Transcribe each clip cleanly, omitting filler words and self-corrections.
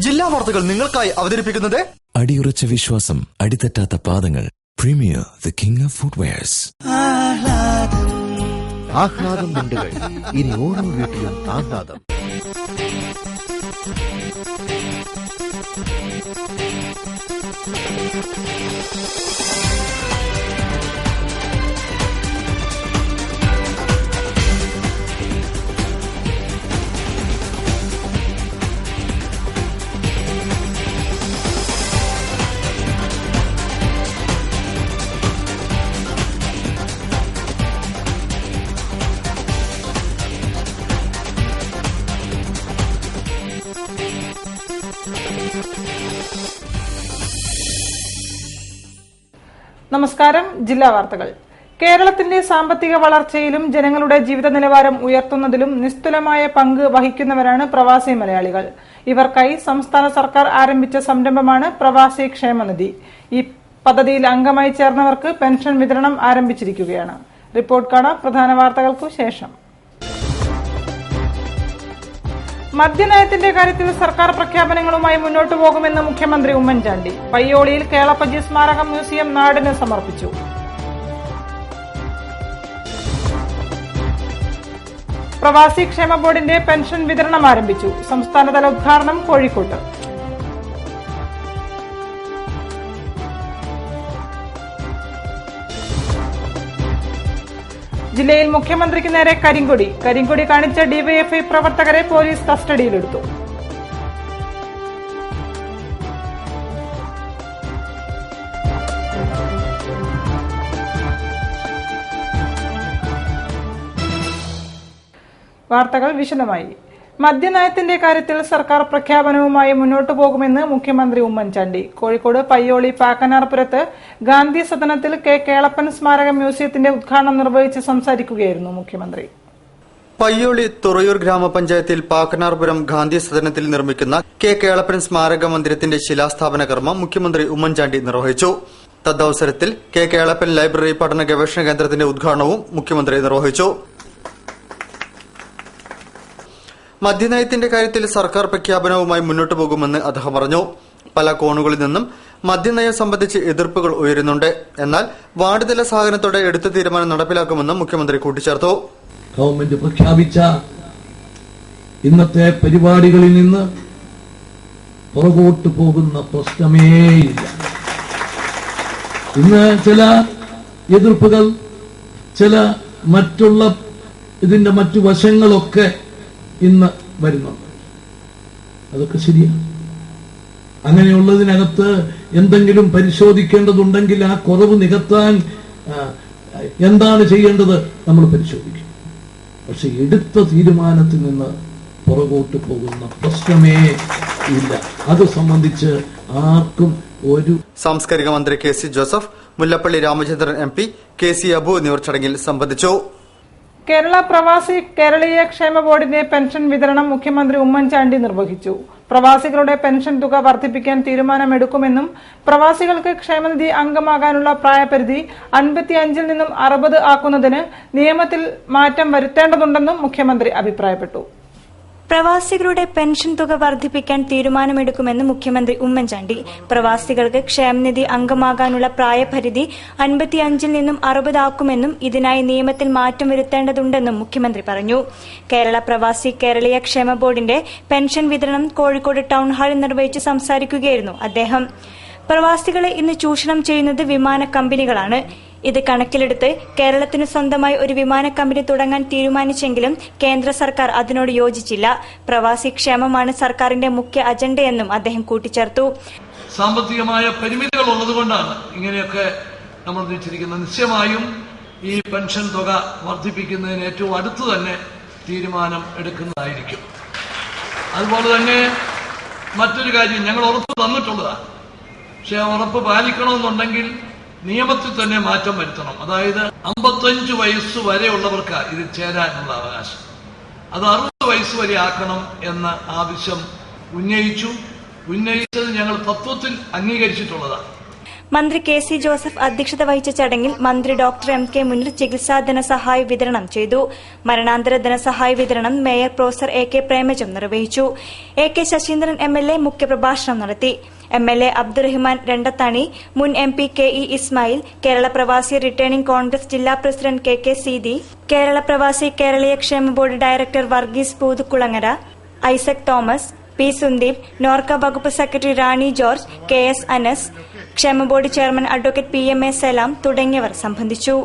ജില്ലാ വാർത്തകൾ നിങ്ങൾക്കായി അവതരിപ്പിക്കുന്നത് അടിയുറച്ച വിശ്വാസം, അടിതെറ്റാത്ത പാദങ്ങൾ. Premier, the king of footwears. ആഹ്ലാദം മുണ്ടുകൾ, ഇനി ഓരോ വീട്ടിലും ആഹ്ലാദം. നമസ്കാരം. ജില്ലാ വാർത്തകൾ. കേരളത്തിന്റെ സാമ്പത്തിക വളർച്ചയിലും ജനങ്ങളുടെ ജീവിത നിലവാരം ഉയർത്തുന്നതിലും നിസ്തുലമായ പങ്ക് വഹിക്കുന്നവരാണ് പ്രവാസി മലയാളികൾ. ഇവർക്കായി സംസ്ഥാന സർക്കാർ ആരംഭിച്ച സംരംഭമാണ് പ്രവാസി ക്ഷേമനിധി. ഈ പദ്ധതിയിൽ അംഗമായി ചേർന്നവർക്ക് പെൻഷൻ വിതരണം ആരംഭിച്ചിരിക്കുകയാണ്. റിപ്പോർട്ട് കാണാം പ്രധാന വാർത്തകൾക്കു ശേഷം. മദ്യനയത്തിന്റെ കാര്യത്തിൽ സർക്കാർ പ്രഖ്യാപനങ്ങളുമായി മുന്നോട്ടു പോകുമെന്ന് മുഖ്യമന്ത്രി ഉമ്മൻചാണ്ടി. പയ്യോളിയിൽ കേളപ്പജി സ്മാരക മ്യൂസിയം നാടിന് സമർപ്പിച്ചു. പ്രവാസി ക്ഷേമ ബോർഡിന്റെ പെൻഷൻ വിതരണം ആരംഭിച്ചു. സംസ്ഥാനതല ഉദ്ഘാടനം കോഴിക്കോട്ട്. ജില്ലയിൽ മുഖ്യമന്ത്രിക്ക് നേരെ കരിങ്കൊടി കാണിച്ച ഡിവൈഎഫ്ഐ പ്രവർത്തകരെ പോലീസ് കസ്റ്റഡിയിലെടുത്തു. വാർത്തകൾ വിശദമായി. മദ്യനയത്തിന്റെ കാര്യത്തിൽ സർക്കാർ പ്രഖ്യാപനവുമായി മുന്നോട്ടു പോകുമെന്ന് മുഖ്യമന്ത്രി ഉമ്മൻചാണ്ടി. കോഴിക്കോട് പയ്യോളി പാക്കനാർപുരത്ത് ഗാന്ധി സദനത്തിൽ കെ കേളപ്പൻ സ്മാരക മ്യൂസിയത്തിന്റെ ഉദ്ഘാടനം നിർവഹിച്ച് സംസാരിക്കുകയായിരുന്നു മുഖ്യമന്ത്രി. പയ്യോളി തുറയൂർ ഗ്രാമപഞ്ചായത്തിൽ പാക്കനാർപുരം ഗാന്ധി സദനത്തിൽ നിർമ്മിക്കുന്ന കെ കേളപ്പൻ സ്മാരക മന്ദിരത്തിന്റെ ശിലാസ്ഥാപന കർമ്മം മുഖ്യമന്ത്രി ഉമ്മൻചാണ്ടി നിർവഹിച്ചു. തദ്വസരത്തിൽ കെ കേളപ്പൻ ലൈബ്രറി പഠന ഗവേഷണ കേന്ദ്രത്തിന്റെ ഉദ്ഘാടനവും മുഖ്യമന്ത്രി നിർവഹിച്ചു. മദ്യനയത്തിന്റെ കാര്യത്തിൽ സർക്കാർ പ്രഖ്യാപനവുമായി മുന്നോട്ടു പോകുമെന്ന് അദ്ദേഹം പറഞ്ഞു. പല കോണുകളിൽ നിന്നും മദ്യനയം സംബന്ധിച്ച് എതിർപ്പുകൾ ഉയരുന്നുണ്ട്. എന്നാൽ വാർഡ് തല സഹകരണത്തോടെ എടുത്ത തീരുമാനം നടപ്പിലാക്കുമെന്നും മുഖ്യമന്ത്രി കൂട്ടിച്ചേർത്തു. ഗവൺമെന്റ് പ്രഖ്യാപിച്ച ഇന്നത്തെ പരിപാടികളിൽ നിന്ന് പുറകോട്ട് പോകുന്ന പ്രശ്നമേയില്ല. ഇന്ന് ചില എതിർപ്പുകൾ, ചില മറ്റുള്ള ഇതിന്റെ മറ്റു വശങ്ങളൊക്കെ ഇന്ന് വരുന്നുണ്ട്. അതൊക്കെ ശരിയാണ്. അങ്ങനെയുള്ളതിനകത്ത് എന്തെങ്കിലും പരിശോധിക്കേണ്ടതുണ്ടെങ്കിൽ ആ കുറവ് നികത്താൻ എന്താണ് ചെയ്യേണ്ടത് നമ്മൾ പരിശോധിക്കും. പക്ഷെ എടുത്ത തീരുമാനത്തിൽ നിന്ന് പുറകോട്ട് പോകുന്ന പ്രശ്നമേ ഇല്ല. അത് സംബന്ധിച്ച് ആർക്കും ഒരു. സാംസ്കാരിക മന്ത്രി K C Joseph, Mullappally Ramachandran M P, K C Abu എന്നിവർ ചടങ്ങിൽ സംബന്ധിച്ചു. കേരള പ്രവാസി കേരളീയ ക്ഷേമ ബോർഡിന്റെ പെൻഷൻ വിതരണം മുഖ്യമന്ത്രി ഉമ്മൻചാണ്ടി നിർവഹിച്ചു. പ്രവാസികളുടെ പെൻഷൻ തുക വർദ്ധിപ്പിക്കാൻ തീരുമാനമെടുക്കുമെന്നും പ്രവാസികൾക്ക് ക്ഷേമനിധി അംഗമാകാനുള്ള പ്രായപരിധി 55 നിന്നും 60 ആക്കുന്നതിന് നിയമത്തിൽ മാറ്റം വരുത്തേണ്ടതുണ്ടെന്നും മുഖ്യമന്ത്രി അഭിപ്രായപ്പെട്ടു. പ്രവാസികളുടെ പെൻഷൻ തുക വർദ്ധിപ്പിക്കാൻ തീരുമാനമെടുക്കുമെന്ന് മുഖ്യമന്ത്രി ഉമ്മൻചാണ്ടി. പ്രവാസികൾക്ക് ക്ഷേമനിധി അംഗമാകാനുള്ള പ്രായപരിധി 55 നിന്നും 60 ആക്കുമെന്നും ഇതിനായി നിയമത്തിൽ മാറ്റം വരുത്തേണ്ടതുണ്ടെന്നും മുഖ്യമന്ത്രി പറഞ്ഞു. കേരള പ്രവാസി കേരളീയ ക്ഷേമ ബോർഡിന്റെ പെൻഷൻ വിതരണം കോഴിക്കോട് ടൗൺ ഹാളിൽ നിർവഹിച്ച് സംസാരിക്കുകയായിരുന്നു അദ്ദേഹം. പ്രവാസികളെ ഇന്ന് ചൂഷണം ചെയ്യുന്നത് വിമാന കമ്പനികളാണ്. ഇത് കണക്കിലെടുത്ത് കേരളത്തിന് സ്വന്തമായി ഒരു വിമാന കമ്പനി തുടങ്ങാൻ തീരുമാനിച്ചെങ്കിലും കേന്ദ്ര സർക്കാർ അതിനോട് യോജിച്ചില്ല. പ്രവാസി ക്ഷേമമാണ് സർക്കാരിന്റെ മുഖ്യ അജണ്ടയെന്നും അദ്ദേഹം കൂട്ടിച്ചേർത്തു. സാമ്പത്തികമായ പരിമിതികൾ ഉള്ളതുകൊണ്ടാണ് ഇങ്ങനെയൊക്കെ നമ്മൾ നിശ്ചയിച്ചിരിക്കുന്നത്. നിശ്ചയമായും ഈ പെൻഷൻ തുക വർദ്ധിപ്പിക്കുന്നതിന് ഏറ്റവും അടുത്ത് തന്നെ തീരുമാനം എടുക്കുന്നതായിരിക്കും. അതുപോലെ തന്നെ മറ്റൊരു കാര്യം ഞങ്ങൾ ഉറപ്പ് തന്നിട്ടുള്ളതാണ്. പക്ഷെ ആ ഉറപ്പ് പാലിക്കണമെന്നുണ്ടെങ്കിൽ നിയമത്തിൽ തന്നെ മാറ്റം വരുത്തണം. അതായത് 55 വയസ്സ് വരെയുള്ളവർക്ക് ഇതിൽ ചേരാനുള്ള അവകാശം, അത് 60 വയസ്സ് വരെ ആക്കണം എന്ന ആവശ്യം ഉന്നയിച്ചത് ഞങ്ങൾ തത്വത്തിൽ അംഗീകരിച്ചിട്ടുള്ളതാണ്. മന്ത്രി കെ.സി. ജോസഫ് അധ്യക്ഷത വഹിച്ച ചടങ്ങിൽ മന്ത്രി ഡോക്ടർ എം.കെ. മുനീർ ചികിത്സാ ധനസഹായ വിതരണം ചെയ്തു. മരണാന്തര ധനസഹായ വിതരണം മേയർ പ്രൊഫസർ എ.കെ. പ്രേമജം നിർവഹിച്ചു. എ.കെ. ശശീന്ദ്രൻ എം.എൽ.എ. മുഖ്യപ്രഭാഷണം നടത്തി. എം.എൽ.എ. അബ്ദുറഹിമാൻ രണ്ടത്താണി, മുൻ എം.പി. കെ.ഇ. ഇസ്മായിൽ, കേരള പ്രവാസി റിട്ടേണിംഗ് കോൺഗ്രസ് ജില്ലാ പ്രസിഡന്റ് കെ.കെ. സീതി, കേരള പ്രവാസി കേരളീയ ക്ഷേമ board director Varghese Poothukulangara, Isaac Thomas, P. Sundeep, Norka വകുപ്പ് സെക്രട്ടറി റാണി ജോർജ്, കെ.എസ്. അനസ്, ക്ഷേമ board chairman advocate P M A. Salam തുടങ്ങിയവർ സംബന്ധിച്ചു.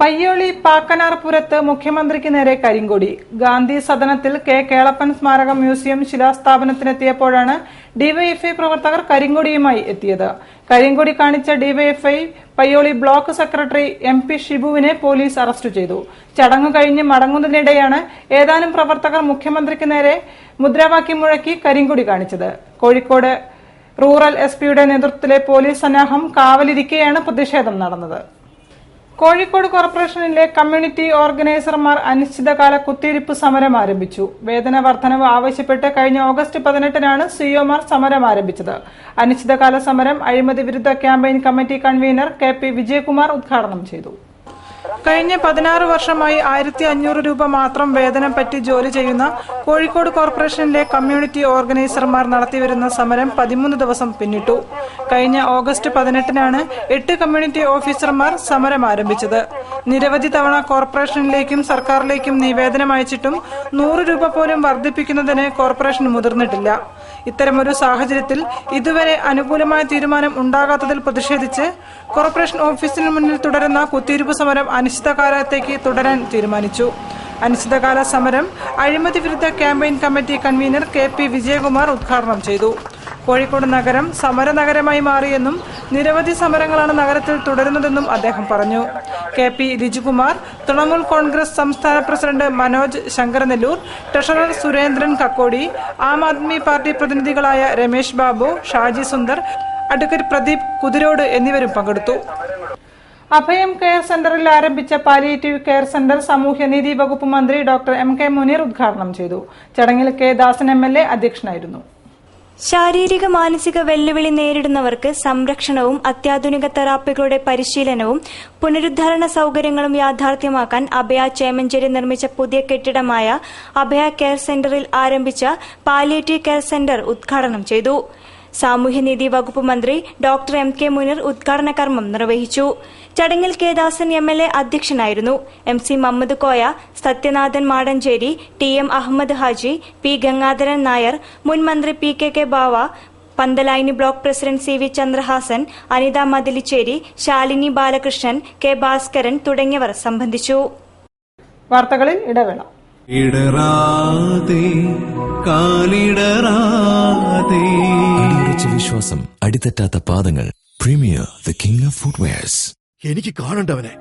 പയ്യോളി പാക്കനാർപുരത്ത് മുഖ്യമന്ത്രിക്ക് നേരെ കരിങ്കൊടി. ഗാന്ധി സദനത്തിൽ കെ കേളപ്പൻ സ്മാരക മ്യൂസിയം ശിലാസ്ഥാപനത്തിനെത്തിയപ്പോഴാണ് ഡിവൈഎഫ്ഐ പ്രവർത്തകർ കരിങ്കൊടിയുമായി എത്തിയത്. കരിങ്കൊടി കാണിച്ച DYFI Payyoli block secretary M P. ഷിബുവിനെ പോലീസ് അറസ്റ്റ് ചെയ്തു. ചടങ്ങു കഴിഞ്ഞ് മടങ്ങുന്നതിനിടെയാണ് ഏതാനും പ്രവർത്തകർ മുഖ്യമന്ത്രിക്ക് നേരെ മുദ്രാവാക്യം മുഴക്കി കരിങ്കൊടി കാണിച്ചത്. കോഴിക്കോട് റൂറൽ എസ്.പിയുടെ നേതൃത്വത്തിലെ പോലീസ് സന്നാഹം കാവലിരിക്കെയാണ് പ്രതിഷേധം നടന്നത്. കോഴിക്കോട് കോർപ്പറേഷനിലെ കമ്മ്യൂണിറ്റി ഓർഗനൈസർമാർ അനിശ്ചിതകാല കുത്തിയിരിപ്പ് സമരം ആരംഭിച്ചു. വേതന വർധനവ് ആവശ്യപ്പെട്ട് കഴിഞ്ഞ ഓഗസ്റ്റ് 18-നാണ് സിഒമാർ സമരം ആരംഭിച്ചത്. അനിശ്ചിതകാല സമരം അഴിമതി വിരുദ്ധ campaign committee convener K P. Vijayakumar ഉദ്ഘാടനം ചെയ്തു. കഴിഞ്ഞ 16 വർഷമായി 1500 രൂപ മാത്രം വേതനം പറ്റി ജോലി ചെയ്യുന്ന കോഴിക്കോട് കോർപ്പറേഷനിലെ കമ്മ്യൂണിറ്റി ഓർഗനൈസർമാർ നടത്തിവരുന്ന സമരം 13 ദിവസം പിന്നിട്ടു. കഴിഞ്ഞ ഓഗസ്റ്റ് 18-നാണ് 8 കമ്മ്യൂണിറ്റി ഓഫീസർമാർ സമരം ആരംഭിച്ചത്. നിരവധി തവണ കോർപ്പറേഷനിലേക്കും സർക്കാരിലേക്കും നിവേദനം അയച്ചിട്ടും 100 രൂപ പോലും വർദ്ധിപ്പിക്കുന്നതിന് കോർപ്പറേഷൻ മുതിർന്നിട്ടില്ല. ഇത്തരമൊരു സാഹചര്യത്തിൽ ഇതുവരെ അനുകൂലമായ തീരുമാനം ഉണ്ടാകാത്തതിൽ പ്രതിഷേധിച്ച് കോർപ്പറേഷൻ ഓഫീസിന് മുന്നിൽ തുടരുന്ന കുത്തിയിരിപ്പ് സമരം അനിശ്ചിതകാലത്തേക്ക് തുടരാൻ തീരുമാനിച്ചു. അനിശ്ചിതകാല സമരം അഴിമതി വിരുദ്ധ campaign committee convener K P. Vijayakumar ഉദ്ഘാടനം ചെയ്തു. കോഴിക്കോട് നഗരം സമരനഗരമായി മാറിയെന്നും നിരവധി സമരങ്ങളാണ് നഗരത്തിൽ തുടരുന്നതെന്നും അദ്ദേഹം പറഞ്ഞു. കെ.പി. രിജുകുമാർ, തൃണമൂൽ കോൺഗ്രസ് സംസ്ഥാന president Manoj Sankaranellur, treasurer Surendran Kakkodi, Aam Aadmi party പ്രതിനിധികളായ Ramesh Babu, Shaji Sundar, advocate Pradeep കുതിരോട് എന്നിവരും പങ്കെടുത്തു. അഭയം കെയർ സെന്ററിൽ ആരംഭിച്ച പാലിയേറ്റീവ് കെയർ സെന്റർ സാമൂഹ്യനീതി വകുപ്പ് മന്ത്രി ഡോക്ടർ എം.കെ. മുനീർ ഉദ്ഘാടനം ചെയ്തു. ചടങ്ങിൽ കെ. ദാസൻ എം.എൽ.എ. അധ്യക്ഷനായിരുന്നു. ശാരീരിക മാനസിക വെല്ലുവിളി നേരിടുന്നവർക്ക് സംരക്ഷണവും അത്യാധുനിക തെറാപ്പികളുടെ പരിശീലനവും പുനരുദ്ധാരണ സൌകര്യങ്ങളും യാഥാർത്ഥ്യമാക്കാൻ അഭയ ചേമഞ്ചേരി നിർമ്മിച്ച പുതിയ കെട്ടിടമായ അഭയ കെയർ സെന്ററിൽ ആരംഭിച്ച പാലിയേറ്റീവ് കെയർ സെന്റർ ഉദ്ഘാടനം ചെയ്തു. സാമൂഹ്യനീതി വകുപ്പ് മന്ത്രി ഡോക്ടർ എം.കെ. മുനീർ ഉദ്ഘാടന കർമ്മം നിർവഹിച്ചു. ചടങ്ങിൽ കെ. ദാസൻ എം.എൽ.എ. അധ്യക്ഷനായിരുന്നു. M C. Mammad Koya, Sathyanathan Madancheri, T M. Ahammed Haji, P. Gangadharan Nair, മുൻ മന്ത്രി P K. Bava, Panthalayani block president C V. Chandrahasan, Anitha Mathilicheri, Shalini Balakrishnan, K. Bhaskaran തുടങ്ങിയവർ സംബന്ധിച്ചു. വാർത്തകളിൽ ഇടവേള. അടിയുറച്ച വിശ്വാസം, അടിതെറ്റാത്ത പാദങ്ങൾ. Premier the king of footwears. എനിക്ക് കാണണ്ടവനെ.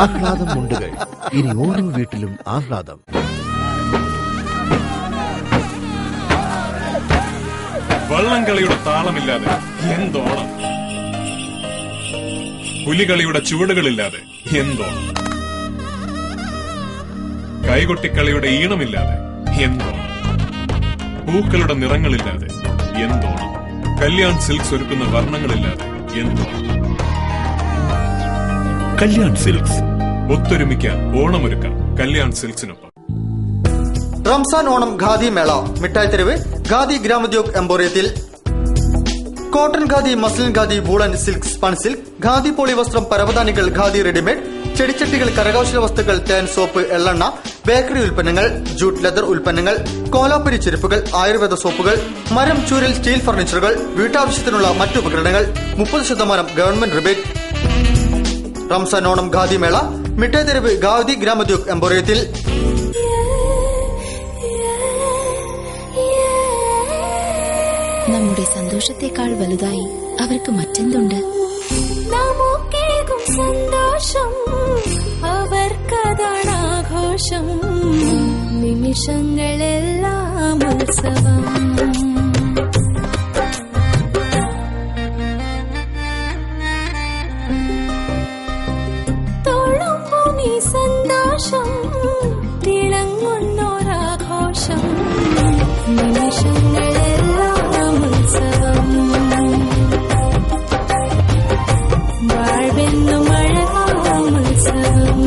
ആഹ്ലാദം മുണ്ടുകൾ. ഇനി ഓരോ വീട്ടിലും ആഹ്ലാദം. വള്ളംകളിയുടെ താളമില്ലാതെ എന്തോണം, പുലികളിയുടെ ചുവടുകളില്ലാതെ എന്തോണം, കൈകൊട്ടിക്കളിയുടെ ഈണമില്ലാതെ എന്തോണം, പൂക്കളുടെ നിറങ്ങളില്ലാതെ എന്തോണം, കല്യാൺ സിൽക്സ് ഒരുക്കുന്ന വർണ്ണങ്ങളില്ലാതെ എന്തോണം. കല്യാൺ സിൽക്സ്. ഒത്തൊരുമിക്കാൻ, ഓണമൊരുക്കാം കല്യാൺ സിൽക്സിനൊപ്പം. റംസാൻ ഓണം ഖാദി മേള മിഠായി തെരുവ് ഖാദി ഗ്രാമോദ്യോഗ് എംപോറിയത്തിൽ. Cotton khadi, muslin khadi, woollen, silk, spun silk, khadi poly വസ്ത്രം, പരവതാനികൾ, ഖാദി റെഡിമെയ്ഡ്, ചെടിച്ചട്ടികൾ, കരകൗശല വസ്തുക്കൾ, തേൻ, സോപ്പ്, എള്ളെണ്ണ, ബേക്കറി ഉൽപ്പന്നങ്ങൾ, ജൂട്ട് ലെതർ ഉൽപ്പന്നങ്ങൾ, കോലാപ്പുരി ചെരുപ്പുകൾ, ആയുർവേദ സോപ്പുകൾ, മരം, ചൂരൽ, സ്റ്റീൽ ഫർണിച്ചറുകൾ, വീട്ടാവശ്യത്തിനുള്ള മറ്റു ഉപകരണങ്ങൾ, 30% ഗവൺമെന്റ് റിബേറ്റ്. റംസാൻ ഓണം ഖാദി മേള മിഠായി തെരുവ് ഖാദി ഗ്രാമോദ്യോഗ് എംപോറിയത്തിൽ. നമ്മുടെ സന്തോഷത്തെക്കാൾ വലുതായി അവർക്ക് മറ്റെന്തുണ്ട്? നമുക്കേകും സന്തോഷം അവർക്കതാണ് ആഘോഷം. നിമിഷങ്ങളെല്ലാം ഉത്സവം. തോളുമ്പുമീ സന്തോഷം തിളങ്ങുന്നോരാഘോഷം. നിമിഷങ്ങളെല്ലാം ഉത്സവം. വാഴ്വെന്നും അഴകാം ഉത്സവം.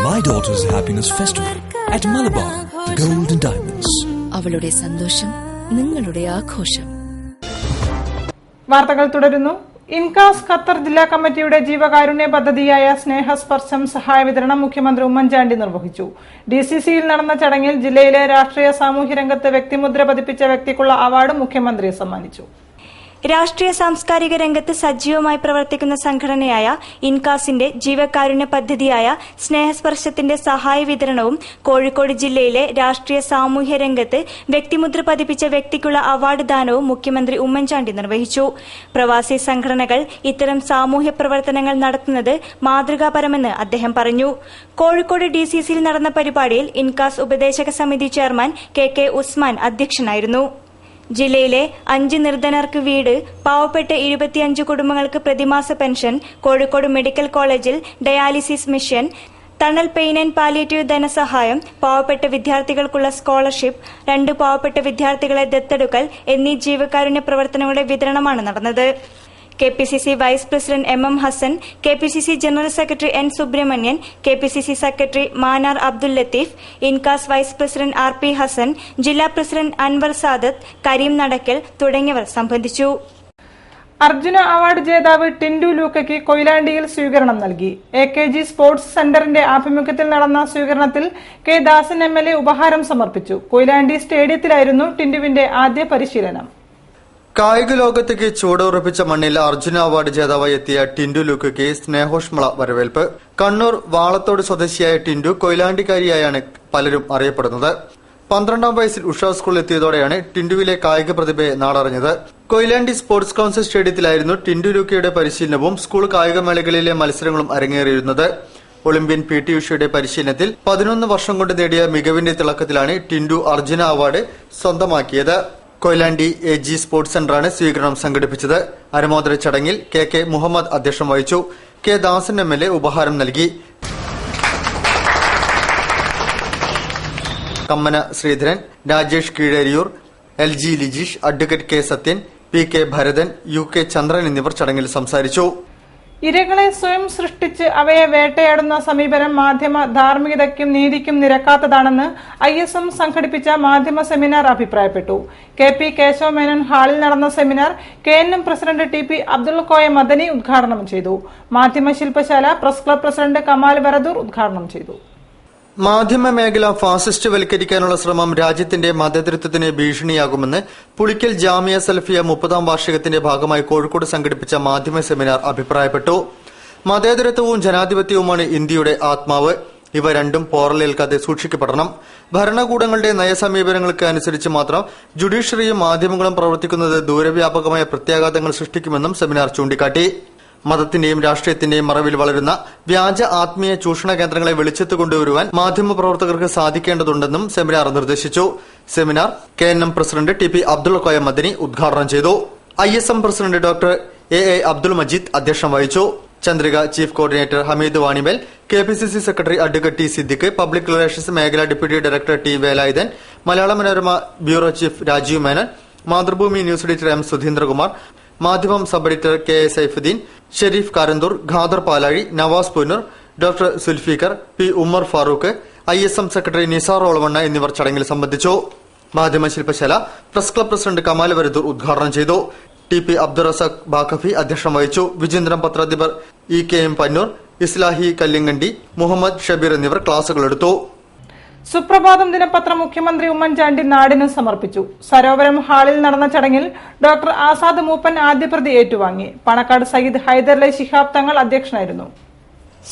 My daughter's happiness festival at Malabar Gold and Diamonds. അവളുടെ സന്തോഷം നിങ്ങളുടെ ആഘോഷം. വാർത്തകൾ തുടരുന്നു. ഇൻകാസ് ഖത്തർ ജില്ലാ കമ്മിറ്റിയുടെ ജീവകാരുണ്യ പദ്ധതിയായ സ്നേഹസ്പർശം സഹായ വിതരണം മുഖ്യമന്ത്രി ഉമ്മൻചാണ്ടി നിർവഹിച്ചു. DCCയിൽ നടന്ന ചടങ്ങിൽ ജില്ലയിലെ രാഷ്ട്രീയ സാമൂഹ്യ രംഗത്ത് വ്യക്തിമുദ്ര പതിപ്പിച്ച വ്യക്തിക്കുള്ള അവാർഡ് മുഖ്യമന്ത്രി സമ്മാനിച്ചു. രാഷ്ട്രീയ സാംസ്കാരിക രംഗത്ത് സജീവമായി പ്രവർത്തിക്കുന്ന സംഘടനയായ ഇൻകാസിന്റെ ജീവകാരുണ്യ പദ്ധതിയായ സ്നേഹസ്പർശത്തിന്റെ സഹായ വിതരണവും കോഴിക്കോട് ജില്ലയിലെ രാഷ്ട്രീയ സാമൂഹ്യ രംഗത്ത് വ്യക്തിമുദ്ര പതിപ്പിച്ച വ്യക്തിക്കുള്ള അവാർഡ് ദാനവും മുഖ്യമന്ത്രി ഉമ്മൻചാണ്ടി നിർവഹിച്ചു. പ്രവാസി സംഘടനകൾ ഇത്തരം സാമൂഹ്യ പ്രവർത്തനങ്ങൾ നടത്തുന്നത് മാതൃകാപരമെന്ന് അദ്ദേഹം പറഞ്ഞു. കോഴിക്കോട് DCCയിൽ നടന്ന പരിപാടിയിൽ ഇൻകാസ് ഉപദേശക സമിതി ചെയർമാൻ KK ഉസ്മാൻ അധ്യക്ഷനായിരുന്നു. ജില്ലയിലെ 5 നിർധനർക്ക് വീട്, പാവപ്പെട്ട 25 കുടുംബങ്ങൾക്ക് പ്രതിമാസ പെൻഷൻ, കോഴിക്കോട് മെഡിക്കൽ കോളേജിൽ ഡയാലിസിസ് മിഷൻ, തണൽ പെയിൻ ആൻഡ് പാലിയേറ്റീവ് ധനസഹായം, പാവപ്പെട്ട വിദ്യാർത്ഥികൾക്കുള്ള സ്കോളർഷിപ്പ്, 2 പാവപ്പെട്ട വിദ്യാർത്ഥികളെ ദത്തെടുക്കൽ എന്നീ ജീവകാരുണ്യ പ്രവർത്തനങ്ങളുടെ വിതരണമാണ് നടന്നത്. KPCC vice president MM Hassan, KPCC general secretary N Subrahmanian, KPCC secretary Manar Abdul Latheef, INCAS vice president RP Hassan, ജില്ലാ പ്രസിഡന്റ് അൻവർ സാദത്ത്, കരീം നടക്കൽ തുടങ്ങിയവർ സംബന്ധിച്ചു. അർജുന അവാർഡ് ജേതാവ് ടിൻഡു ലൂക്കയ്ക്ക് കൊയിലാണ്ടിയിൽ സ്വീകരണം നൽകി. AKG സ്പോർട്സ് സെന്ററിന്റെ ആഭിമുഖ്യത്തിൽ നടന്ന സ്വീകരണത്തിൽ K ദാസൻ MLA ഉപഹാരം സമർപ്പിച്ചു. കൊയിലാണ്ടി സ്റ്റേഡിയത്തിലായിരുന്നു ടിൻഡുവിന്റെ ആദ്യ പരിശീലനം. കായിക ലോകത്തേക്ക് ചുവടുറപ്പിച്ച മണ്ണിൽ അർജുന അവാർഡ് ജേതാവായി എത്തിയ ടിൻഡു ലൂക്കയ്ക്ക് സ്നേഹോഷ്മള വരവേൽപ്പ്. കണ്ണൂർ വാളത്തോട് സ്വദേശിയായ ടിൻഡു കൊയിലാണ്ടിക്കാരിയായാണ് പലരും അറിയപ്പെടുന്നത്. 12ാം വയസ്സിൽ ഉഷ സ്കൂളിൽ എത്തിയതോടെയാണ് ടിൻഡുവിലെ കായിക പ്രതിഭയെ നാടറിഞ്ഞത്. കൊയിലാണ്ടി സ്പോർട്സ് കൌൺസിൽ സ്റ്റേഡിയത്തിലായിരുന്നു ടിൻഡു ലൂക്കയുടെ പരിശീലനവും സ്കൂൾ കായികമേളകളിലെ മത്സരങ്ങളും അരങ്ങേറിയിരുന്നത്. ഒളിമ്പ്യൻ PT ഉഷയുടെ പരിശീലനത്തിൽ 11 വർഷം കൊണ്ട് നേടിയ മികവിന്റെ തിളക്കത്തിലാണ് ടിൻഡു അർജുന അവാർഡ് സ്വന്തമാക്കിയത്. കൊയിലാണ്ടി AG സ്പോർട്സ് സെന്ററാണ് സ്വീകരണം സംഘടിപ്പിച്ചത്. അനുമോദന ചടങ്ങിൽ KK മുഹമ്മദ് അധ്യക്ഷം വഹിച്ചു. K ദാസൻ MLA ഉപഹാരം നൽകി. Kammana Sreedharan, Rajesh Keezhariyur, LG Lijeesh, advocate K Sathyan, PK Bharathan, UK ചന്ദ്രൻ എന്നിവർ ചടങ്ങിൽ സംസാരിച്ചു. ഇരകളെ സ്വയം സൃഷ്ടിച്ച് അവയെ വേട്ടയാടുന്ന സമീപനം മാധ്യമ ധാർമ്മികതയ്ക്കും നീതിക്കും നിരക്കാത്തതാണെന്ന് ISM സംഘടിപ്പിച്ച മാധ്യമ സെമിനാർ അഭിപ്രായപ്പെട്ടു. KP കേശവ മേനോൻ ഹാളിൽ നടന്ന seminar KNM president TP Abdul Koya Madani ഉദ്ഘാടനം ചെയ്തു. മാധ്യമ ശില്പശാല press club president Kamal Varadoor ഉദ്ഘാടനം ചെയ്തു. മാധ്യമ മേഖല ഫാസിസ്റ്റ് വൽക്കരിക്കാനുള്ള ശ്രമം രാജ്യത്തിന്റെ മതേതരത്വത്തിന് ഭീഷണിയാകുമെന്ന് പുളിക്കൽ ജാമിയ സലഫിയ 30ാം വാർഷികത്തിന്റെ ഭാഗമായി കോഴിക്കോട് സംഘടിപ്പിച്ച മാധ്യമ സെമിനാർ അഭിപ്രായപ്പെട്ടു. മതേതരത്വവും ജനാധിപത്യവുമാണ് ഇന്ത്യയുടെ ആത്മാവ്. ഇവ രണ്ടും പോറലേൽക്കാതെ സൂക്ഷിക്കപ്പെടണം. ഭരണകൂടങ്ങളുടെ നയസമീപനങ്ങൾക്ക് അനുസരിച്ച് മാത്രം ജുഡീഷ്യറിയും മാധ്യമങ്ങളും പ്രവർത്തിക്കുന്നത് ദൂരവ്യാപകമായ പ്രത്യാഘാതങ്ങൾ സൃഷ്ടിക്കുമെന്നും സെമിനാർ ചൂണ്ടിക്കാട്ടി. മതത്തിന്റെയും രാഷ്ട്രീയത്തിന്റെയും മറവിൽ വളരുന്ന വ്യാജ ആത്മീയ ചൂഷണ കേന്ദ്രങ്ങളെ വെളിച്ചത്ത് കൊണ്ടുവരുവാൻ മാധ്യമപ്രവർത്തകർക്ക് സാധിക്കേണ്ടതുണ്ടെന്നും സെമിനാർ നിർദ്ദേശിച്ചു. Seminar KNM president TP Abdul Koya Madani ഉദ്ഘാടനം ചെയ്തു. ISM president doctor AA Abdul Majeed അധ്യക്ഷം വഹിച്ചു. Chandrika chief coordinator Hameed Vanimel, KPCC secretary advocate T Siddique, public relations മേഖലാ deputy director T Velayudhan, Malayala Manorama bureau chief Rajeev Menon, Mathrubhumi news editor M Sudheendrakumar, Madhyamam sub editor KA Saifuddin, Shareef Karanthur, Khader Palazhi, Navas Punnoor, doctor Sulfeeqar, P Ummer Farooq, ISM secretary Nisar ഓളവണ്ണ എന്നിവർ ചടങ്ങിൽ സംബന്ധിച്ചു. മാധ്യമ ശില്പശാല press club president Kamal Varadoor ഉദ്ഘാടനം ചെയ്തു. TP അബ്ദുൾ റസാഖ് ബാഖഫി അധ്യക്ഷം വഹിച്ചു. വിജേന്ദ്രം പത്രാധിപർ EKM പന്നൂർ, ഇസ്ലാഹി കല്ലിങ്ങണ്ടി, മുഹമ്മദ് ഷബീർ എന്നിവർ ക്ലാസുകളെടുത്തു. സുപ്രഭാതം ദിനപത്രം മുഖ്യമന്ത്രി ഉമ്മൻചാണ്ടി നാടിന് സമർപ്പിച്ചു. സരോവരം ഹാളിൽ നടന്ന ചടങ്ങിൽ ഡോക്ടർ ആസാദ് മൂപ്പൻ ആദ്യപ്രതി ഏറ്റുവാങ്ങി. പണക്കാട് സയ്യിദ് ഹൈദർലി ശിഹാബ് തങ്ങൾ അധ്യക്ഷനായിരുന്നു.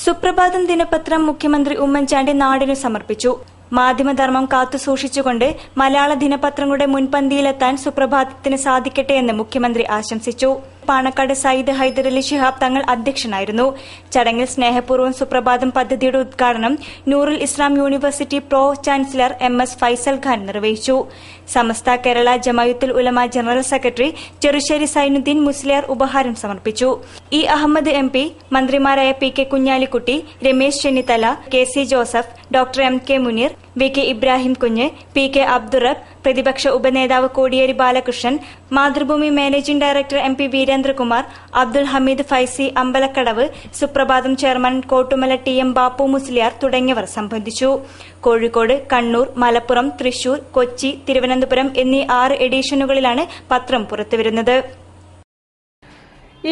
സുപ്രഭാതം ദിനപത്രം മുഖ്യമന്ത്രി ഉമ്മൻചാണ്ടി നാടിന് സമർപ്പിച്ചു. മാധ്യമധർമ്മം കാത്തുസൂക്ഷിച്ചുകൊണ്ട് മലയാള ദിനപത്രങ്ങളുടെ മുൻപന്തിയിലെത്താൻ സുപ്രഭാതത്തിന് സാധിക്കട്ടെ എന്ന് മുഖ്യമന്ത്രി ആശംസിച്ചു. പാണക്കാട് സയ്യിദ് ഹൈദരലി ശിഹാബ് തങ്ങൾ അധ്യക്ഷനായിരുന്നു. ചടങ്ങിൽ സ്നേഹപൂർവ്വം സുപ്രഭാതം പദ്ധതിയുടെ ഉദ്ഘാടനം Noorul Islam university pro chancellor MS Faisal Khan നിർവഹിച്ചു. സമസ്ത കേരള ജമാഅത്തുൽ ഉലമ ജനറൽ സെക്രട്ടറി ചെറുശ്ശേരി സൈനുദ്ദീൻ മുസ്ലിയാർ ഉപഹാരം സമർപ്പിച്ചു. ഇ അഹമ്മദ് MP, മന്ത്രിമാരായ PK Kunhalikutty, Ramesh Chennithala, KC Joseph, doctor MK Muneer, VK Ibrahim Kunju, PK Abdurabb, പ്രതിപക്ഷ ഉപനേതാവ് Kodiyeri Balakrishnan, Mathrubhumi managing director MP Veerendrakumar, Abdul Hameed Faizy Ambalakkadavu, Suprabhatham chairman Kottumala TM Bappu Musliyar തുടങ്ങിയവർ സംബന്ധിച്ചു. കോഴിക്കോട്, കണ്ണൂർ, മലപ്പുറം, തൃശൂർ, കൊച്ചി, തിരുവനന്തപുരം എന്നീ 6 എഡിഷനുകളിലാണ് പത്രം പുറത്തുവരുന്നത്.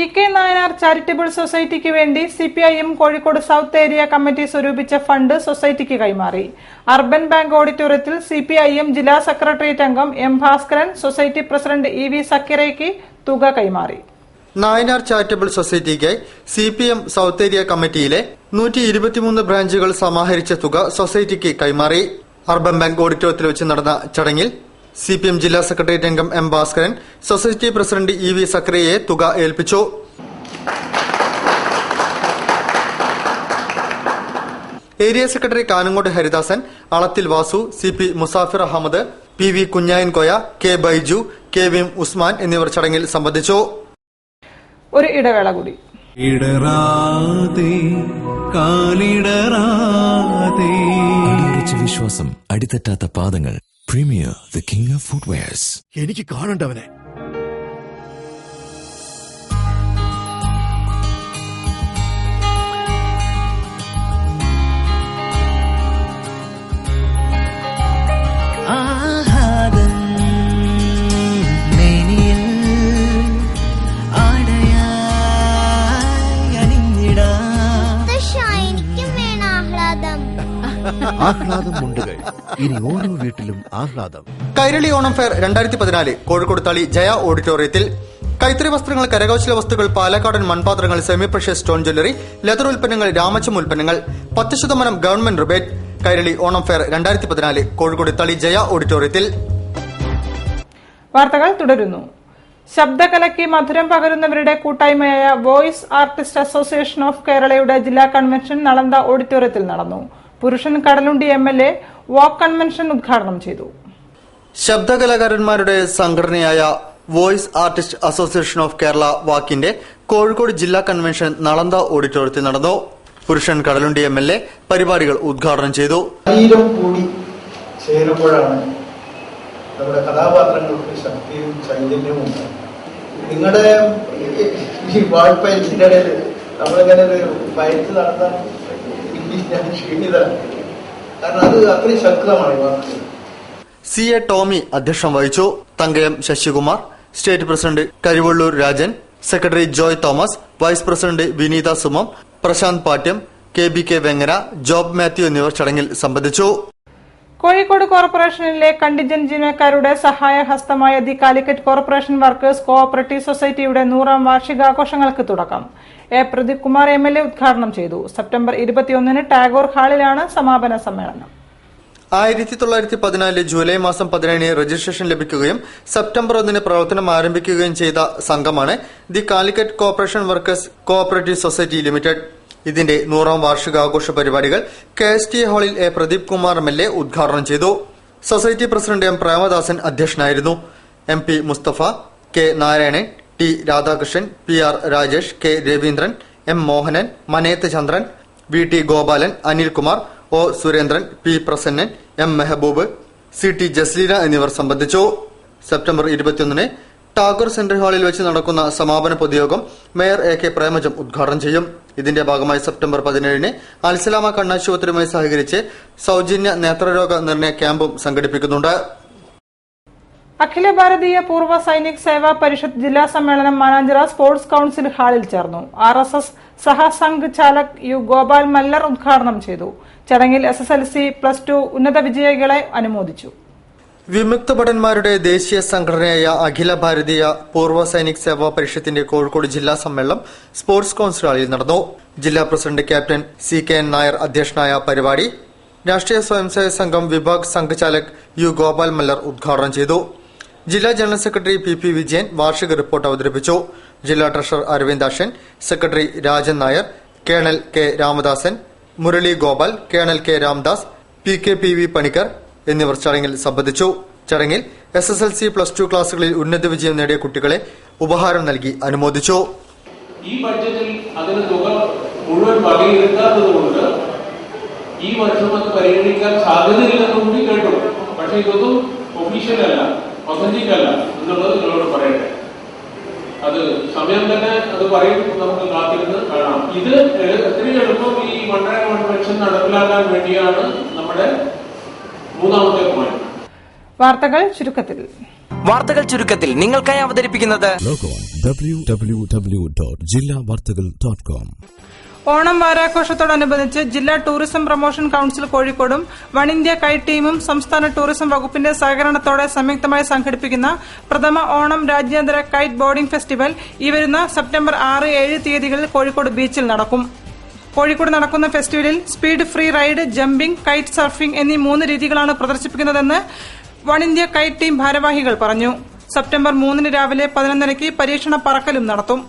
EK നായനാർ ചാരിറ്റബിൾ സൊസൈറ്റിക്ക് വേണ്ടി CPIM Kozhikode south area committee സ്വരൂപിച്ച ഫണ്ട് സൊസൈറ്റിക്ക് കൈമാറി. അർബൻ ബാങ്ക് ഓഡിറ്റോറിയത്തിൽ CPIM ജില്ലാ സെക്രട്ടേറിയറ്റ് അംഗം M Bhaskaran society president EV സക്കീറയ്ക്ക് തുക കൈമാറി. നായനാർ ചാരിറ്റബിൾ സൊസൈറ്റിക്കായി CPM സൌത്ത് ഏരിയ കമ്മിറ്റിയിലെ 123 ബ്രാഞ്ചുകൾ സമാഹരിച്ച തുക സൊസൈറ്റിക്ക് കൈമാറി. അർബൻ ബാങ്ക് ഓഡിറ്റോറിയത്തിൽ വെച്ച് നടന്ന ചടങ്ങിൽ CPM ജില്ലാ സെക്രട്ടേറിയറ്റ് അംഗം M Bhaskaran society president EV സക്കീറയെ തുക ഏൽപ്പിച്ചു. Area secretary Kanangod Haridasan, Alathil Vasu, CP Musafir Ahammed, PV Kunhayankoya, K Baiju, K V Usman എന്നിവർ ചടങ്ങിൽ സംബന്ധിച്ചു. ഒരു ഇടവേള കൂടി. വിശ്വാസം, അടിത്തട്ടാത്ത പാദങ്ങൾ. Premier the king of footwears. എനിക്ക് കാണണ്ടവനെ. ആഹ്ലാദം മുണ്ടുകൾ. ഇനി ഓരോ വീട്ടിലും ആഹ്ലാദം. കൈരളി ഓണം ഫെയർ 2014 കോഴിക്കോട് തളി ജയ ഓഡിറ്റോറിയത്തിൽ. കൈത്തറി വസ്ത്രങ്ങൾ, കരകൗശല വസ്തുക്കൾ, പാലക്കാടൻ മൺപാത്രങ്ങൾ, semi precious stone jewellery, leather ഉൽപ്പന്നങ്ങൾ, രാമച്ചം ഉൽപ്പന്നങ്ങൾ, 10% government rebate. Kairali Onam fair 2014 Kozhikode Thali Jaya ഓഡിറ്റോറിയത്തിൽ. വാർത്തകൾ തുടരുന്നു. ശബ്ദകലയ്ക്ക് മധുരം പകരുന്നവരുടെ കൂട്ടായ്മയായ വോയിസ് ആർട്ടിസ്റ്റ് അസോസിയേഷൻ ഓഫ് കേരളയുടെ ജില്ലാ കൺവെൻഷൻ നളന്ദ ഓഡിറ്റോറിയത്തിൽ നടന്നു. പുരുഷൻ കടലുണ്ടി MLA വാക്ക് കൺവെൻഷൻ ഉദ്ഘാടനം ചെയ്തു. ശബ്ദകലാകാരന്മാരുടെ സംഘടനയായ voice artist association of Kerala വാക്കിന്റെ കോഴിക്കോട് ജില്ലാ കൺവെൻഷൻ നളന്ദ ഓഡിറ്റോറിയത്തിൽ നടന്നു. പുരുഷൻ കടലുണ്ടി MLA പരിപാടികൾ ഉദ്ഘാടനം ചെയ്തു. ശരീരം കൂടി ചേരുമ്പോഴാണ് നമ്മുടെ കഥാപാത്രങ്ങൾക്ക് ശക്തിയും ചൈതന്യവും ഉണ്ട്. നിങ്ങളുടെ ഈ വാൾപ്പയറ്റിന്റെ ഇടയിൽ നമ്മളിങ്ങനെ ഒരു പയറ്റ് നടത്താൻ ഞാൻ ക്ഷീണിതരാണ്. കാരണം അത് അത്രയും ശക്തമാണ്. CA ടോമി അധ്യക്ഷം വഹിച്ചു. Thankayam Sasikumar, state president Karivellur Rajan, secretary Joy Thomas, vice president Vineetha Sumam, Prasanth Pattiam, KBK Vengara, Job Mathew എന്നിവർ ചടങ്ങിൽ സംബന്ധിച്ചു. കോഴിക്കോട് കോർപ്പറേഷനിലെ കണ്ടിജന്റ് ജീവനക്കാരുടെ സഹായഹസ്തമായ the Calicut corporation workers cooperative സൊസൈറ്റിയുടെ 100ാം വാർഷികാഘോഷങ്ങൾക്ക് തുടക്കം. പ്രദീപ് കുമാർ MLA ഉദ്ഘാടനം ചെയ്തു. സെപ്റ്റംബർ 21 ടാഗോർ ഹാളിലാണ് സമാപന സമ്മേളനം. 1914 ജൂലൈ മാസം 17 രജിസ്ട്രേഷൻ ലഭിക്കുകയും സെപ്റ്റംബർ 1 പ്രവർത്തനം ആരംഭിക്കുകയും ചെയ്ത സംഘമാണ് the Calicut corporation workers cooperative society limited. ഇതിന്റെ 100ാം വാർഷികാഘോഷ പരിപാടികൾ KSTA ഹാളിൽ പ്രദീപ് കുമാർ MLA ഉദ്ഘാടനം ചെയ്തു. സൊസൈറ്റി പ്രസിഡന്റ് M പ്രേമദാസൻ അധ്യക്ഷനായിരുന്നു. MP Mustafa, K Narayanan, T Radhakrishnan, PR Rajesh, K Raveendran, M Mohanan, Maneth ചന്ദ്രൻ, VT Gopalan, Anilkumar, O Surendran, P Prasannan, M Mehboob, CT Jaslina എന്നിവർ സംബന്ധിച്ചു. സെപ്റ്റംബർ 21 ടാഗോർ സെൻട്രൽ ഹാളിൽ വെച്ച് നടക്കുന്ന സമാപന പൊതുയോഗം മേയർ AK പ്രേമജം ഉദ്ഘാടനം ചെയ്യും. ഇതിന്റെ ഭാഗമായി സെപ്റ്റംബർ 17 അൽസലാമ കണ്ണാശുപത്രിയുമായി സഹകരിച്ച് സൌജന്യ നേത്രരോഗ നിർണയ ക്യാമ്പും സംഘടിപ്പിക്കുന്നുണ്ട്. അഖില ഭാരതീയ പൂർവ്വ സൈനിക് സേവാ പരിഷത്ത് ജില്ലാ സമ്മേളനം മാനാഞ്ചിറ സ്പോർട്സ് കൌൺസിൽ ഹാളിൽ ചേർന്നു. RSS സഹസംഘ് ചാലക് യു ഗോപാൽ മല്ലർ ഉദ്ഘാടനം ചെയ്തു. ചടങ്ങിൽ SSLC, +2 ഉന്നത വിജയികളെ അനുമോദിച്ചു. വിമുക്ത ഭടന്മാരുടെ ദേശീയ സംഘടനയായ അഖില ഭാരതീയ പൂർവ്വ സൈനിക് സേവാ പരിഷത്തിന്റെ കോഴിക്കോട് ജില്ലാ സമ്മേളനം സ്പോർട്സ് കൌൺസിൽ ഹാളിൽ നടന്നു. ജില്ലാ പ്രസിഡന്റ് ക്യാപ്റ്റൻ CKN നായർ അധ്യക്ഷനായ പരിപാടി രാഷ്ട്രീയ സ്വയംസേവക സംഘം വിഭാഗ് സംഘചാലക് യു ഗോപാൽ മല്ലർ ഉദ്ഘാടനം ചെയ്തു. ജില്ലാ ജനറൽ സെക്രട്ടറി പി വിജയൻ വാർഷിക റിപ്പോർട്ട് അവതരിപ്പിച്ചു. ജില്ലാ treasurer Aravindakshan, secretary Rajan Nair, colonel K Ramadasan, Murali Gopal, colonel K Ramdas, PV Panicker എന്നിവർ ചടങ്ങിൽ സംബന്ധിച്ചു. ചടങ്ങിൽ SSLC +2 ക്ലാസുകളിൽ ഉന്നത വിജയം നേടിയ കുട്ടികളെ ഉപഹാരം നൽകി അനുമോദിച്ചു. ഈ ബഡ്ജറ്റിൽ അതിന് തുക മുഴുവൻ വകയിരുത്താത്തതുകൊണ്ട് ഈ വർഷം അത് പരിഗണിക്കാൻ സാധ്യതയില്ലെന്ന് കൂടി കേട്ടു. പക്ഷെ ഇതൊന്നും ഒഫീഷ്യൽ അല്ല, ഒതന്റിക് അല്ല എന്നുള്ളത് നിങ്ങളോട് പറയട്ടെ. അത് സമയം തന്നെ അത് പറയും, നമുക്ക് കാത്തിരുന്ന് കാണാം. ഇത് എത്രയും എളുപ്പം ഈ മണ്ഡല കൺവെൻഷൻ നടപ്പിലാക്കാൻ വേണ്ടിയാണ് നമ്മുടെ മൂന്നാമത്തെ പോയിന്റ്. വാർത്തകൾ ചുരുക്കത്തിൽ നിങ്ങൾക്കായി അവതരിപ്പിക്കുന്നത് www.jillavartagal.com. ഓണം വാരാഘോഷത്തോടനുബന്ധിച്ച് ജില്ലാ ടൂറിസം പ്രൊമോഷൻ കൌൺസിൽ കോഴിക്കോടും വൺ ഇന്ത്യ കൈറ്റ് ടീമും സംസ്ഥാന ടൂറിസം വകുപ്പിന്റെ സഹകരണത്തോടെ സംയുക്തമായി സംഘടിപ്പിക്കുന്ന പ്രഥമ ഓണം രാജ്യാന്തര കൈറ്റ് ബോർഡിംഗ് ഫെസ്റ്റിവൽ ഈ വരുന്ന സെപ്റ്റംബർ 6, 7 തീയതികളിൽ കോഴിക്കോട് ബീച്ചിൽ നടക്കും. കോഴിക്കോട് നടക്കുന്ന ഫെസ്റ്റിവലിൽ speed free ride, jumping, KITE surfing എന്നീ 3 രീതികളാണ് പ്രദർശിപ്പിക്കുന്നതെന്ന് വൺ ഇന്ത്യ കൈറ്റ് ടീം ഭാരവാഹികൾ പറഞ്ഞു. സെപ്റ്റംബർ 3 രാവിലെ 11:30 പരീക്ഷണ പറക്കലും നടത്തും.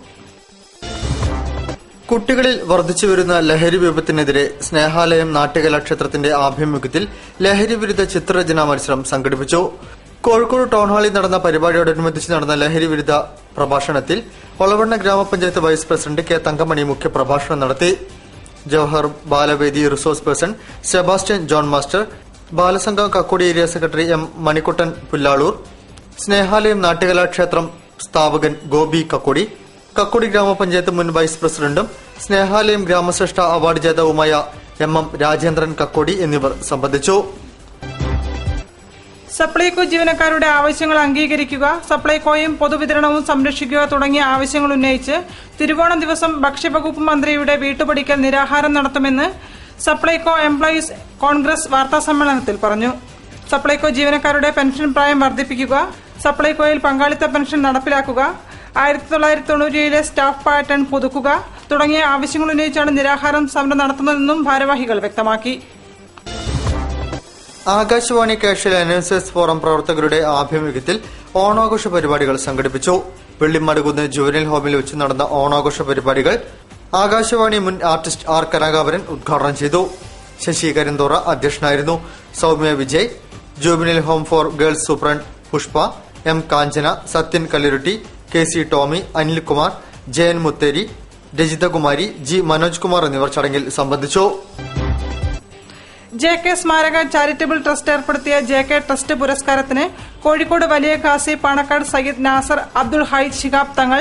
കുട്ടികളിൽ വർദ്ധിച്ചുവരുന്ന ലഹരി വിപത്തിനെതിരെ സ്നേഹാലയം നാട്യകലാക്ഷേത്രത്തിന്റെ ആഭിമുഖ്യത്തിൽ ലഹരി വിരുദ്ധ ചിത്രരചനാ മത്സരം സംഘടിപ്പിച്ചു. കോഴിക്കോട് ടൗൺ ഹാളിൽ നടന്ന പരിപാടിയോടനുബന്ധിച്ച് നടന്ന ലഹരി വിരുദ്ധ പ്രഭാഷണത്തിൽ ഒളവണ്ണ ഗ്രാമപഞ്ചായത്ത് വൈസ് പ്രസിഡന്റ് കെ തങ്കമണി മുഖ്യപ്രഭാഷണം നടത്തി. Jawahar Balavedi resource person Sebastian John master, Balasangham Kakkodi area secretary M Manikuttan Pullalur, Snehalayam Natyakalakshetram സ്ഥാപകൻ ഗോപി കക്കോടി ഗ്രാമപഞ്ചായത്ത് മുൻ വൈസ് പ്രസിഡന്റും സ്നേഹാലയം ഗ്രാമശ്രേഷ്ഠ അവാർഡ് ജേതാവുമായ MM രാജേന്ദ്രൻ കക്കോടി എന്നിവർ സംബന്ധിച്ചു. സപ്ലൈകോ ജീവനക്കാരുടെ ആവശ്യങ്ങൾ അംഗീകരിക്കുക, സപ്ലൈകോയും പൊതുവിതരണവും സംരക്ഷിക്കുക തുടങ്ങിയ ആവശ്യങ്ങൾ ഉന്നയിച്ച് തിരുവോണം ദിവസം ഭക്ഷ്യവകുപ്പ് മന്ത്രിയുടെ വീട്ടുപടിക്കൽ നിരാഹാരം നടത്തുമെന്ന് സപ്ലൈകോ എംപ്ലോയീസ് കോൺഗ്രസ് വാർത്താസമ്മേളനത്തിൽ പറഞ്ഞു. സപ്ലൈകോ ജീവനക്കാരുടെ പെൻഷൻ പ്രായം വർദ്ധിപ്പിക്കുക, സപ്ലൈകോയിൽ പങ്കാളിത്ത പെൻഷൻ നടപ്പിലാക്കുക, 1997 സ്റ്റാഫ് പാറ്റേൺ പുതുക്കുക തുടങ്ങിയ ആവശ്യങ്ങൾ ഉന്നയിച്ചാണ് നിരാഹാരം സമരം നടത്തുന്നതെന്നും ഭാരവാഹികൾ വ്യക്തമാക്കി. ആകാശവാണി കാഷ്വൽ അനൗൺസേഴ്സ് ഫോറം പ്രവർത്തകരുടെ ആഭിമുഖ്യത്തിൽ ഓണാഘോഷ പരിപാടികൾ സംഘടിപ്പിച്ചു. വെള്ളിമടുകുന്ന് ജുവനൈൽ ഹോമിൽ വെച്ച് നടന്ന ഓണാഘോഷ പരിപാടികൾ ആകാശവാണി മുൻ ആർട്ടിസ്റ്റ് R കനകാവരൻ ഉദ്ഘാടനം ചെയ്തു. ശശി കരിന്തോറ അധ്യക്ഷനായിരുന്നു. Soumya Vijay, juvenile home for girls superintendent Pushpa, M Kanchana, Sathyan Kallurutti, KC Tomy, Anilkumar, Jayan Mutheri, Rajithakumari, G Manoj Kumar എന്നിവർ ചടങ്ങിൽ സംബന്ധിച്ചു. JK സ്മാരക ചാരിറ്റബിൾ ട്രസ്റ്റ് ഏർപ്പെടുത്തിയ JK ട്രസ്റ്റ് പുരസ്കാരത്തിന് കോഴിക്കോട് വലിയ ഖാസി, പാണക്കാട് സയ്യിദ് നാസർ അബ്ദുൾ ഹൈ ശിഹാബ് തങ്ങൾ,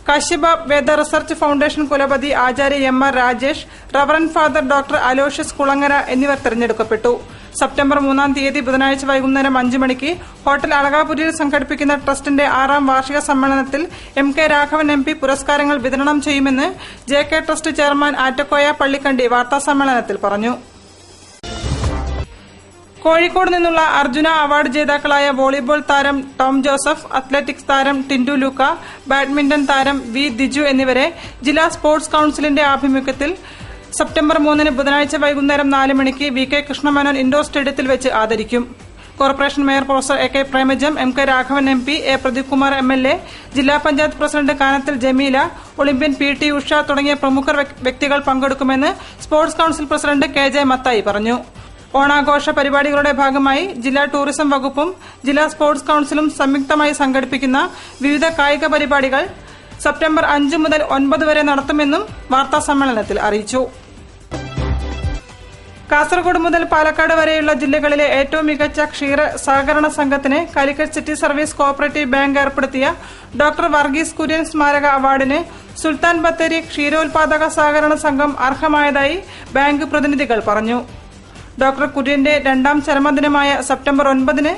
കശ്യപ വേദ റിസർച്ച് ഫൌണ്ടേഷൻ കുലപതി ആചാര്യ MR Rajesh, reverend father doctor Aloysius Kulangara എന്നിവർ തെരഞ്ഞെടുക്കപ്പെട്ടു. സെപ്റ്റംബർ 3 തീയതി ബുധനാഴ്ച വൈകുന്നേരം 5 മണിക്ക് ഹോട്ടൽ അളകാപുരിയിൽ സംഘടിപ്പിക്കുന്ന ട്രസ്റ്റിന്റെ 6ാം വാർഷിക സമ്മേളനത്തിൽ MK രാഘവൻ MP പുരസ്കാരങ്ങൾ വിതരണം ചെയ്യുമെന്ന് JK trust chairman Attakoya Pallikandi വാർത്താസമ്മേളനത്തിൽ പറഞ്ഞു. കോഴിക്കോട് നിന്നുള്ള അർജുന അവാർഡ് ജേതാക്കളായ വോളിബോൾ താരം ടോം ജോസഫ്, അത്ലറ്റിക്സ് താരം ടിൻഡു ലൂക്ക, ബാഡ്മിന്റൺ താരം V ദിജു എന്നിവരെ ജില്ലാ സ്പോർട്സ് കൌൺസിലിന്റെ ആഭിമുഖ്യത്തിൽ സെപ്റ്റംബർ 3 ബുധനാഴ്ച വൈകുന്നേരം 4 മണിക്ക് VK കൃഷ്ണമേനോൻ ഇൻഡോർ സ്റ്റേഡിയത്തിൽ വെച്ച് ആദരിക്കും. Corporation mayor professor AK Premajam, MK Raghavan MP, A Pradeep Kumar MLA, ജില്ലാ panchayat president Kanathil Jameela, Olympian PT Usha തുടങ്ങിയ പ്രമുഖ വ്യക്തികൾ പങ്കെടുക്കുമെന്ന് sports council president KJ Mathai പറഞ്ഞു. ഓണാഘോഷ പരിപാടികളുടെ ഭാഗമായി ജില്ലാ ടൂറിസം വകുപ്പും ജില്ലാ സ്പോർട്സ് കൌൺസിലും സംയുക്തമായി സംഘടിപ്പിക്കുന്ന വിവിധ കായിക പരിപാടികൾ സെപ്റ്റംബർ 5 മുതൽ 9 വരെ നടത്തുമെന്നും വാർത്താസമ്മേളനത്തിൽ അറിയിച്ചു. കാസർഗോഡ് മുതൽ പാലക്കാട് വരെയുള്ള ജില്ലകളിലെ ഏറ്റവും മികച്ച ക്ഷീര സഹകരണ സംഘത്തിന് Calicut city service cooperative bank ഏർപ്പെടുത്തിയ ഡോക്ടർ വർഗീസ് കുര്യൻ സ്മാരക അവാർഡിന് സുൽത്താൻ ബത്തേരി ക്ഷീരോത്പാദക സഹകരണ സംഘം അർഹമായതായി ബാങ്ക് പ്രതിനിധികൾ പറഞ്ഞു. ഡോക്ടർ കുര്യന്റെ 2ാം ചരമദിനമായ സെപ്റ്റംബർ 9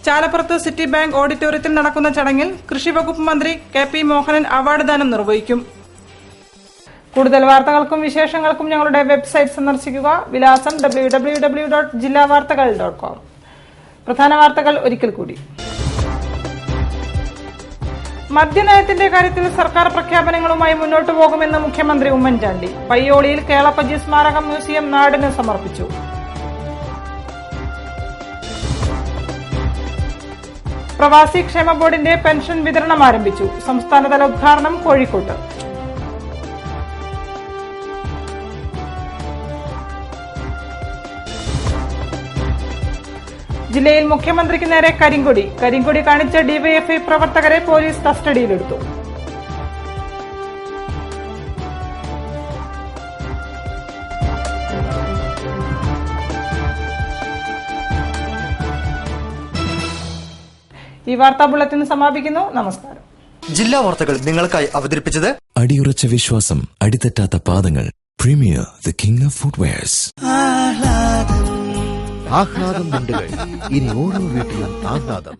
ചാലപ്പുറത്ത് സിറ്റി ബാങ്ക് ഓഡിറ്റോറിയത്തിൽ നടക്കുന്ന ചടങ്ങിൽ കൃഷി വകുപ്പ് മന്ത്രി KP മോഹനൻ അവാർഡ് ദാനം നിർവഹിക്കും. കൂടുതൽ വാർത്തകൾക്കും വിശേഷങ്ങൾക്കും ഞങ്ങളുടെ വെബ്സൈറ്റ് സന്ദർശിക്കുക. വിലാസം www.jillavartagal.com. പ്രധാന വാർത്തകൾ ഒരിക്കൽ കൂടി. മദ്യനയത്തിന്റെ കാര്യത്തിൽ സർക്കാർ പ്രഖ്യാപനങ്ങളുമായി മുന്നോട്ടു പോകുമെന്ന് മുഖ്യമന്ത്രി ഉമ്മൻചാണ്ടി. പയ്യോളിയിൽ കേളപ്പജി സ്മാരക മ്യൂസിയം നാടിന് സമർപ്പിച്ചു. പ്രവാസി ക്ഷേമ ബോർഡിന്റെ പെൻഷൻ വിതരണം ആരംഭിച്ചു. സംസ്ഥാനതല ഉദ്ഘാടനം കോഴിക്കോട്ട്. ജില്ലയിൽ മുഖ്യമന്ത്രിക്ക് നേരെ കരിങ്കൊടി കാണിച്ച ഡിവൈഎഫ്ഐ പ്രവർത്തകരെ പോലീസ് കസ്റ്റഡിയിലെടുത്തു. ഈ വാർത്താ ബുള്ളറ്റിൻ സമാപിക്കുന്നു. നമസ്കാരം. ജില്ലാ വാർത്തകൾ നിങ്ങൾക്കായി അവതരിപ്പിച്ചത് അടിയുറച്ച വിശ്വാസം, അടിതെറ്റാത്ത പാദങ്ങൾ. Premier the king of footwears. ആഹ്ലാദം മുണ്ടുകൾ. ഇനി ഓരോ വീട്ടിലും ആഹ്ലാദം.